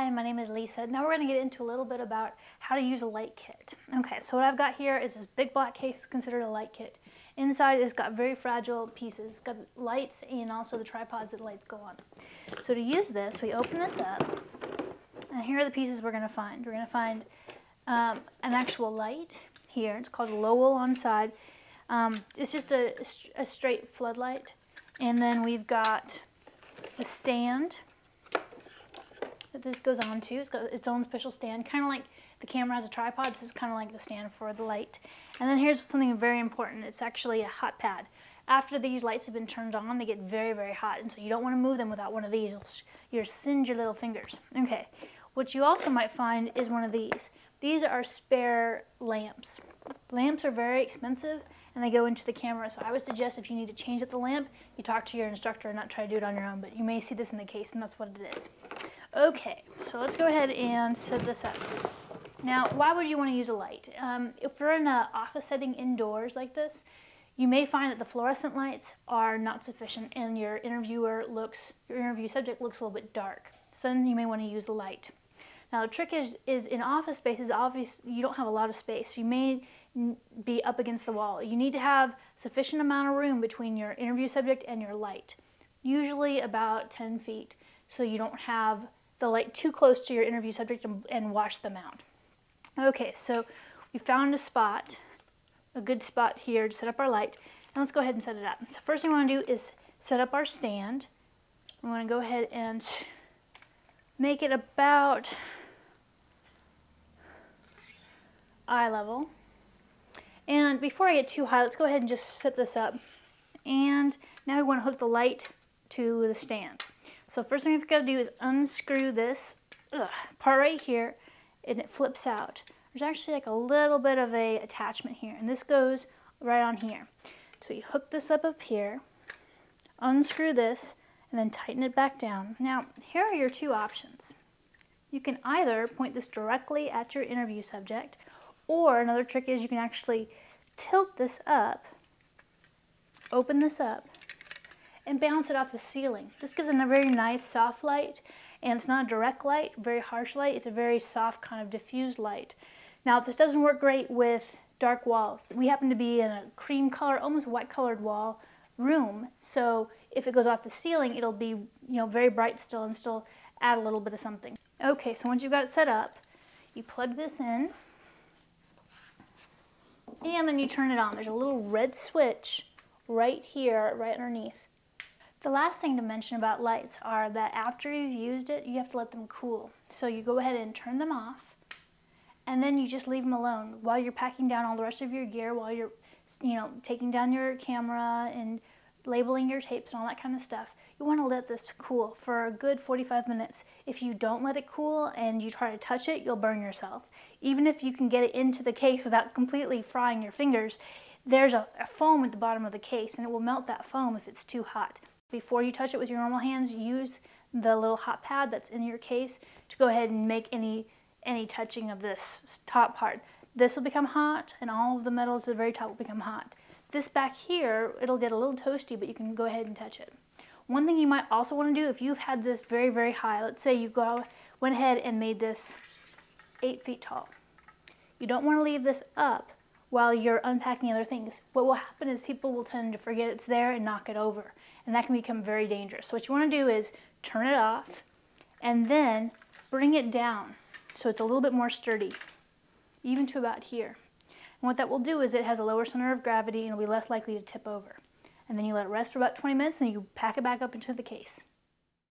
Hi, my name is Lisa. Now we're going to get into a little bit about how to use a light kit. Okay, so what I've got here is this big black case considered a light kit. Inside it's got very fragile pieces. It's got lights and also the tripods that the lights go on. So to use this, we open this up, and here are the pieces we're going to find. We're going to find an actual light here. It's called a Lowell on side. It's just a straight floodlight. And then we've got the stand that this goes on to. It's got its own special stand, kind of like the camera has a tripod. This is kind of like the stand for the light. And then here's something very important. It's actually a hot pad. After these lights have been turned on, they get very, very hot, and so you don't want to move them without one of these. You'll singe your little fingers. Okay, what you also might find is one of these. These are spare lamps. Lamps are very expensive, and they go into the camera, so I would suggest if you need to change out the lamp, you talk to your instructor and not try to do it on your own, but you may see this in the case, and that's what it is. Okay, so let's go ahead and set this up. Now, why would you want to use a light? If you're in an office setting indoors like this, you may find that the fluorescent lights are not sufficient and your interview subject looks a little bit dark. So then you may want to use the light. Now the trick is in office spaces, obviously you don't have a lot of space. You may be up against the wall. You need to have sufficient amount of room between your interview subject and your light. Usually about 10 feet, so you don't have the light too close to your interview subject and wash them out. Okay, so we found a spot, a good spot here to set up our light, and let's go ahead and set it up. So first thing we want to do is set up our stand. We want to go ahead and make it about eye level. And before I get too high, let's go ahead and just set this up. And now we want to hook the light to the stand. So first thing we've got to do is unscrew this part right here, and it flips out. There's actually like a little bit of a attachment here, and this goes right on here. So you hook this up here, unscrew this, and then tighten it back down. Now, here are your two options. You can either point this directly at your interview subject, or another trick is you can actually tilt this up, open this up, and bounce it off the ceiling. This gives it a very nice soft light, and it's not a direct light, very harsh light. It's a very soft kind of diffused light. Now, this doesn't work great with dark walls. We happen to be in a cream color, almost white colored wall room, so if it goes off the ceiling, it'll be very bright still and still add a little bit of something. Okay, so once you've got it set up, you plug this in, and then you turn it on. There's a little red switch right here, right underneath. The last thing to mention about lights are that after you've used it, you have to let them cool. So you go ahead and turn them off, and then you just leave them alone while you're packing down all the rest of your gear, while you're taking down your camera and labeling your tapes and all that kind of stuff. You want to let this cool for a good 45 minutes. If you don't let it cool and you try to touch it, you'll burn yourself. Even if you can get it into the case without completely frying your fingers, there's a foam at the bottom of the case, and it will melt that foam if it's too hot. Before you touch it with your normal hands, use the little hot pad that's in your case to go ahead and make any touching of this top part. This will become hot, and all of the metal to the very top will become hot. This back here, it'll get a little toasty, but you can go ahead and touch it. One thing you might also want to do, if you've had this very, very high, let's say you went ahead and made this 8 feet tall. You don't want to leave this up while you're unpacking other things. What will happen is people will tend to forget it's there and knock it over, and that can become very dangerous. So what you want to do is turn it off and then bring it down so it's a little bit more sturdy, even to about here. And what that will do is it has a lower center of gravity and it'll be less likely to tip over. And then you let it rest for about 20 minutes and you pack it back up into the case.